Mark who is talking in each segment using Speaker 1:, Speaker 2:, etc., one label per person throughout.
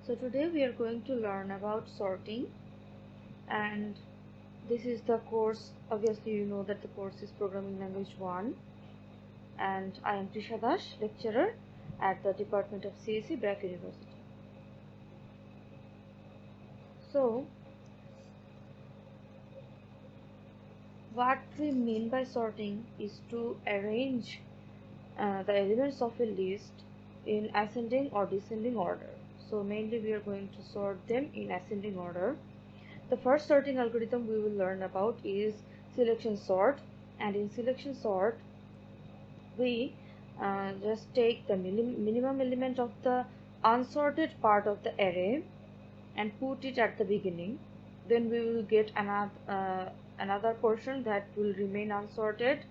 Speaker 1: So today we are going to learn about sorting, and this is the course. Obviously you know that the course is Programming Language 1, and I am Trisha Dash, lecturer at the Department of CSE, Brack University. So what we mean by sorting is to arrange the elements of a list in ascending or descending order. So mainly we are going to sort them in ascending order. The first sorting algorithm we will learn about is selection sort, and in selection sort we just take the minimum element of the unsorted part of the array and put it at the beginning. Then we will get another portion that will remain unsorted,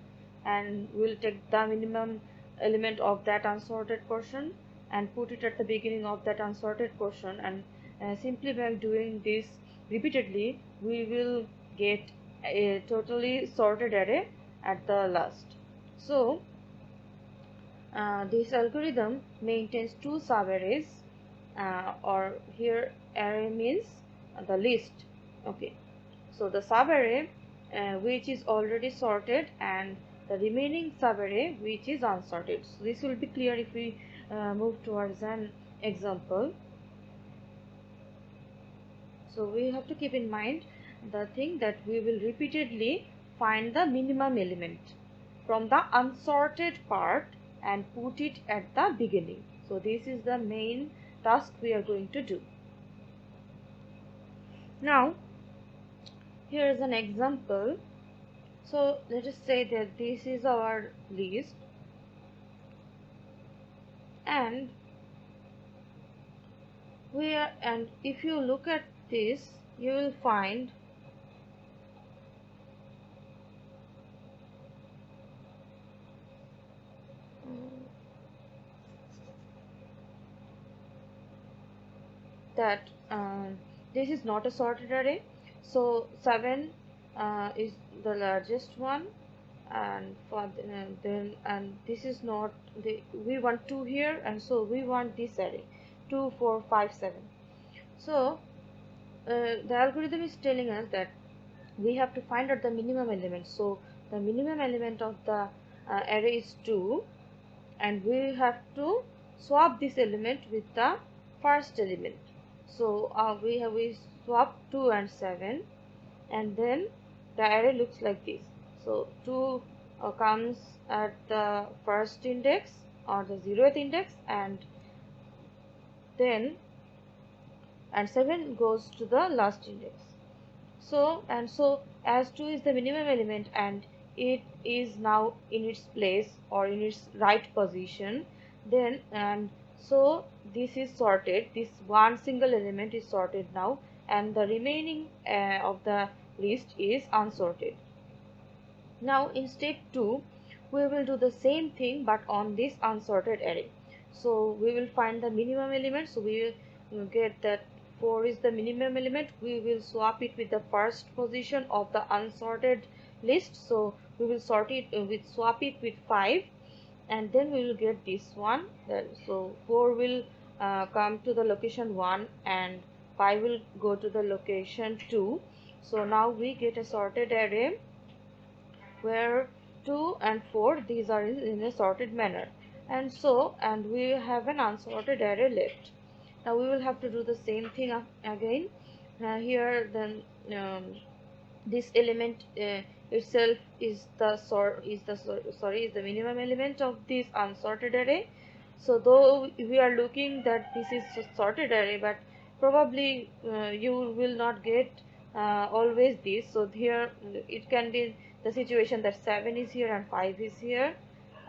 Speaker 1: and we'll take the minimum element of that unsorted portion and put it at the beginning of that unsorted portion, and simply by doing this repeatedly we will get a totally sorted array at the last. So this algorithm maintains two subarrays, or here array means the list. Okay, so the subarray which is already sorted and the remaining subarray which is unsorted. So this will be clear if we move towards an example. So we have to keep in mind the thing that we will repeatedly find the minimum element from the unsorted part and put it at the beginning. So this is the main task we are going to do. Now here is an example. So let us say that this is our list, and if you look at this, you will find that this is not a sorted array. So 7 is the largest one, and for then and this is not we want 2 here, and so we want this array 2 4 5 7. So the algorithm is telling us that we have to find out the minimum element. So the minimum element of the array is 2, and we have to swap this element with the first element. So we swap 2 and 7, and then the array looks like this. So 2 comes at the first index or the 0th index, and 7 goes to the last index. So as 2 is the minimum element and it is now in its place or in its right position, then so this is sorted. This one single element is sorted now, and the remaining of the list is unsorted. Now in step 2 we will do the same thing but on this unsorted array. So we will find the minimum element. So we will get that 4 is the minimum element. We will swap it with the first position of the unsorted list. So we will swap it with 5, and then we will get this one. So 4 will come to the location 1 and 5 will go to the location 2. So now we get a sorted array where 2 and 4, these are in a sorted manner, and we have an unsorted array left. Now we will have to do the same thing again. Here then this element itself is the minimum element of this unsorted array. So though we are looking that this is a sorted array, but probably you will not get always this. So here it can be the situation that 7 is here and 5 is here,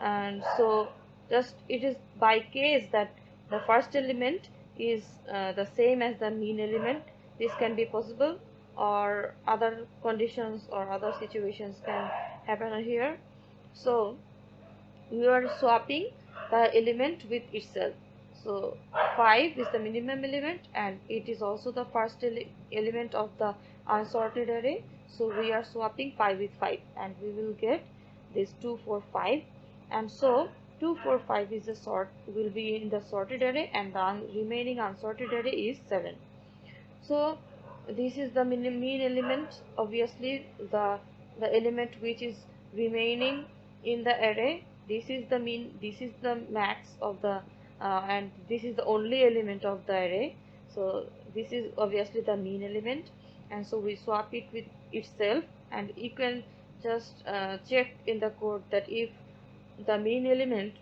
Speaker 1: and so just it is by case that the first element is the same as the mean element. This can be possible, or other conditions or other situations can happen here. So we are swapping the element with itself. So 5 is the minimum element and it is also the first element of the unsorted array. So we are swapping 5 with 5, and we will get this 2 4 5. And so 2, 4, 5 is the sort will be in the sorted array, and the remaining unsorted array is 7. So this is the mean element. Obviously the element which is remaining in the array, this is the mean, this is the max of the and this is the only element of the array. So this is obviously the mean element, and so we swap it with itself, and you can just check in the code that if the mean element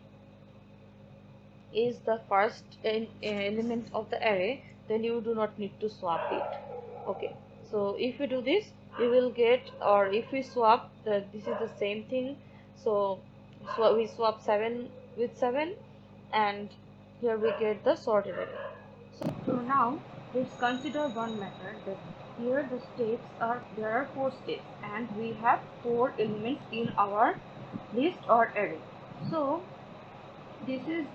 Speaker 1: is the first element of the array, then you do not need to swap it. Okay, so if we do this, we will get, or if we swap this is the same thing. So we swap 7 with 7, and here we get the sorted array. So now let's consider one method that here the steps are, there are 4 steps, and we have 4 elements in our list or array. So this is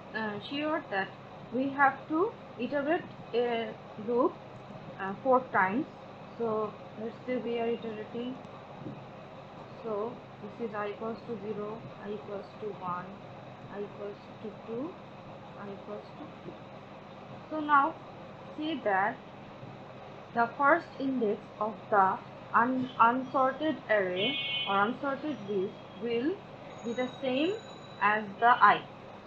Speaker 1: sure that we have to iterate a loop 4 times. So let's say we are iterating. So this is I equals to 0, I equals to 1, I equals to 2, I equals to 3. So now see that the first index of the unsorted array or unsorted list will be the same as the I.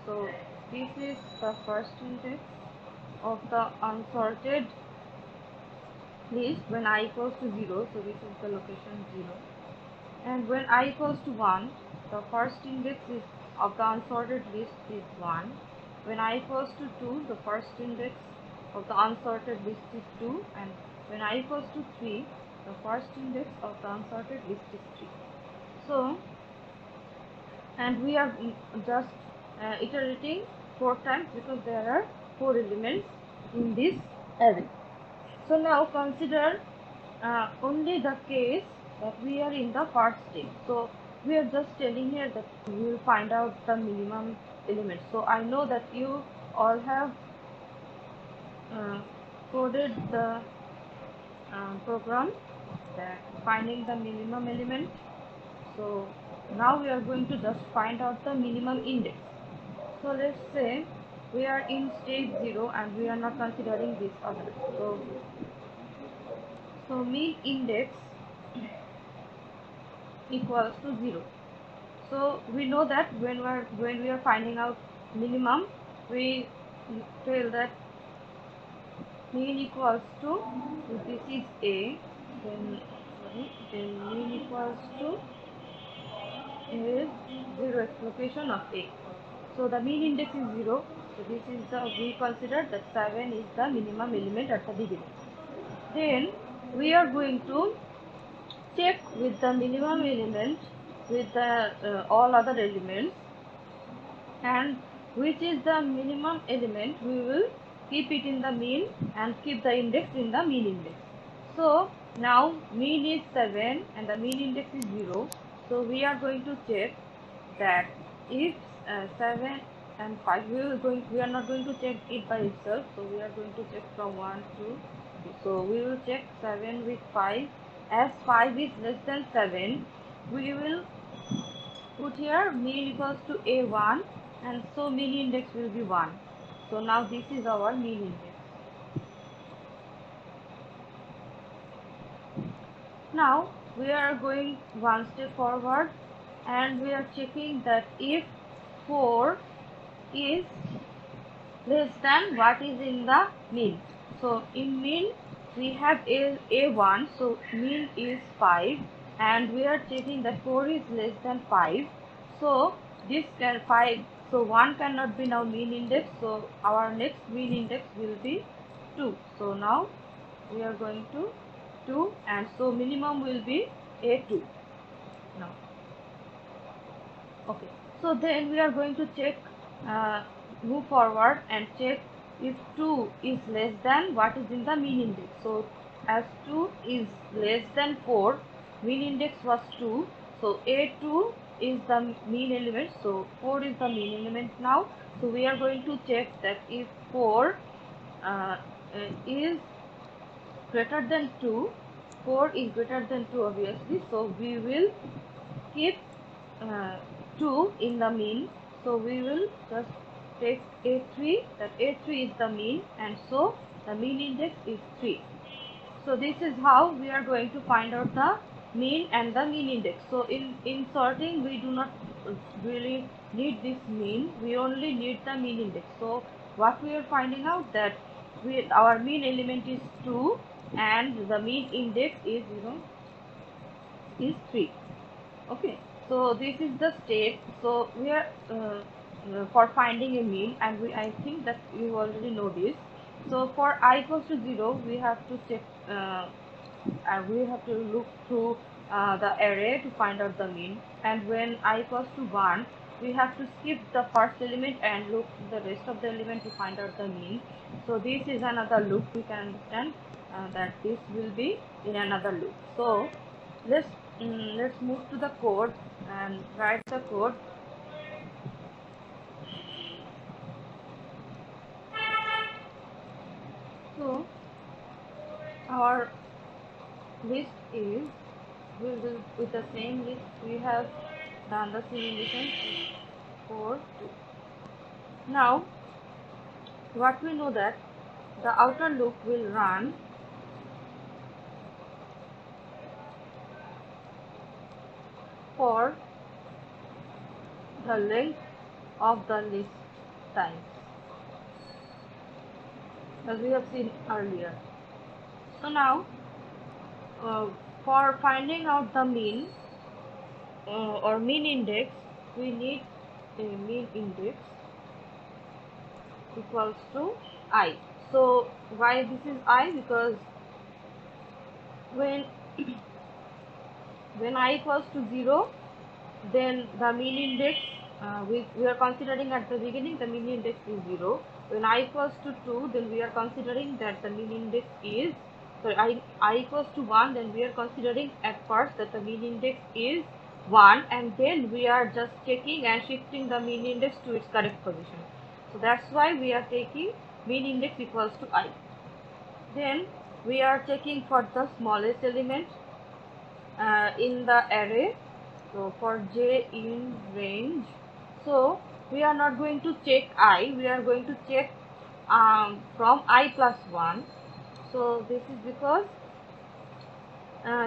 Speaker 1: So this is the first index of the unsorted list when I equals to 0. So this is the location 0. And when I equals to 1, the first index is of the unsorted list is 1. When I equals to 2, the first index of the unsorted list is 2. And when I equals to 3, the first index of the unsorted list is 3. So, and we are just iterating 4 times because there are 4 elements in this array. So now consider only the case that we are in the first step. So we are just telling here that we will find out the minimum element. So I know that you all have coded the program that finding the minimum element. So now we are going to just find out the minimum index. So let's say we are in stage 0 and we are not considering this other. So mean index equals to 0. So we know that when we are finding out minimum, we tell that mean equals to, if this is a, then mean equals to is 0th location of a. So the mean index is 0. So this is the, we consider that 7 is the minimum element at the beginning. Then we are going to check with the minimum element with the all other elements, and which is the minimum element, we will keep it in the mean and keep the index in the mean index. So now mean is 7 and the mean index is 0. So we are going to check that if 7 and 5, we are not going to check it by itself. So we are going to check from 1 to 2. So we will check 7 with 5. As 5 is less than 7, we will put here mean equals to a1, and so mean index will be 1. So now this is our mean index. Now we are going one step forward, and we are checking that if 4 is less than what is in the mean. So in mean we have a1, so mean is 5, and we are checking that 4 is less than 5. So this can 5, so 1 cannot be now mean index, so our next mean index will be 2. So now we are going to 2, and so minimum will be a2 now. Okay, so then we are going to check, move forward and check if 2 is less than what is in the mean index. So as 2 is less than 4, mean index was 2, so a2 is the mean element, so 4 is the mean element now. So we are going to check that if 4 is greater than 2, 4 is greater than 2 obviously, so we will keep 2 in the mean. So we will just take A3, that A3 is the mean, and so the mean index is 3. So this is how we are going to find out the mean and the mean index. So in sorting we do not really need this mean, we only need the mean index. So what we are finding out that our mean element is 2 and the mean index is is 3. Okay, so this is the step. So we are for finding a mean, and I think that you already know this. So for I equals to 0, we have to check we have to look through the array to find out the mean, and when I equals to 1, we have to skip the first element and look the rest of the element to find out the mean. So this is another loop. We can understand that this will be in another loop. So let's let's move to the code and write the code. So our list is, we will, with the same list we have done the simulation for 2. Now what we know that the outer loop will run for the length of the list times, as we have seen earlier. So now uh, for finding out the mean or mean index, we need a mean index equals to I. So why this is I? Because when when I equals to 0, then the mean index we are considering at the beginning the mean index is 0. When I equals to 2, then we are considering that the mean index is, sorry, I equals to 1, then we are considering at first that the mean index is 1, and then we are just checking and shifting the mean index to its correct position. So that's why we are taking mean index equals to I. Then we are checking for the smallest element in the array. So for j in range, so we are not going to check I, we are going to check from I plus 1. So this is because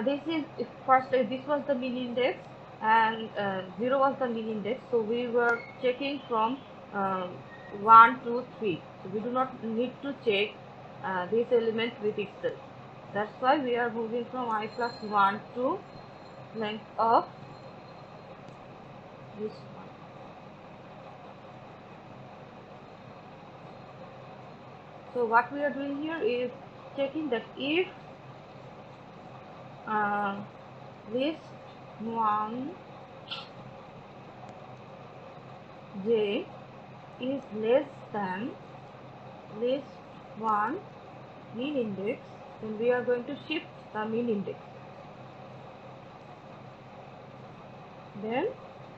Speaker 1: this is, if first this was the mean index and 0 was the mean index, so we were checking from 1 to 3. So we do not need to check this element with itself. That's why we are moving from I plus 1 to length of this one. So what we are doing here is checking that if list 1 j is less than list 1 mean index, then we are going to shift the mean index. Then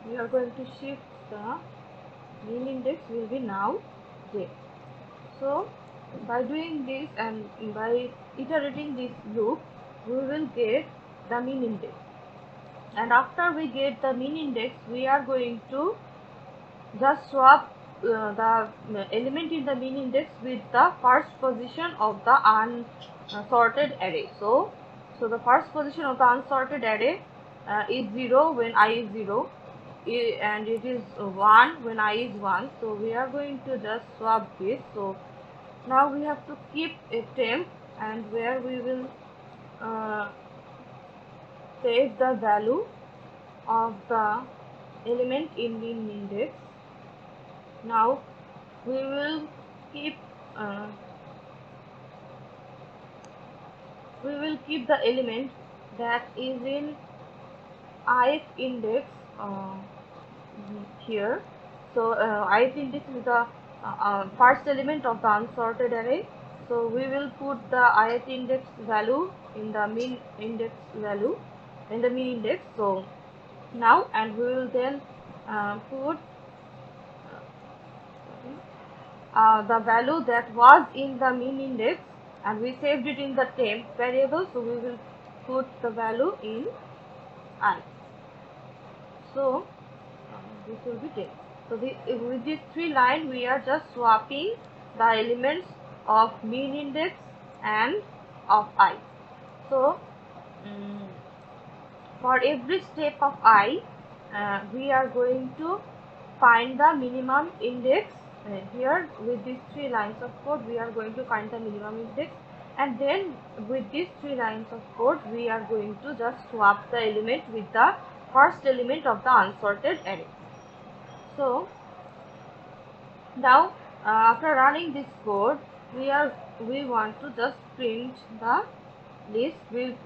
Speaker 1: we are going to shift the mean index will be now j. So by doing this and by iterating this loop, we will get the mean index. And after we get the mean index, we are going to just swap the element in the mean index with the first position of the unsorted array. So the first position of the unsorted array is 0 when I is 0, and it is 1 when I is 1. So we are going to just swap this. So now we have to keep a temp, and where we will save the value of the element in mean index. Now we will keep uh, the element that is in ith index here. So ith index is the first element of the unsorted array. So we will put the ith index value in the mean index value in the mean index. So now, and we will then put the value that was in the mean index, and we saved it in the temp variable, so we will put the value in I. So this will be 10. So with this three line, we are just swapping the elements of mean index and of I. So for every step of I, we are going to find the minimum index. Here with these three lines of code, we are going to find the minimum index, and then with these three lines of code, we are going to just swap the element with the first element of the unsorted array. So now after running this code, we want to just print the list which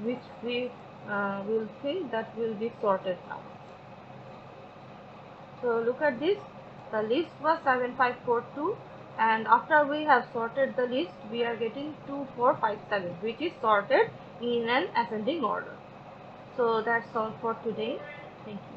Speaker 1: we will think that will be sorted now. So look at this, the list was 7542, and after we have sorted the list, we are getting 2457, which is sorted in an ascending order. So that's all for today. Thank you.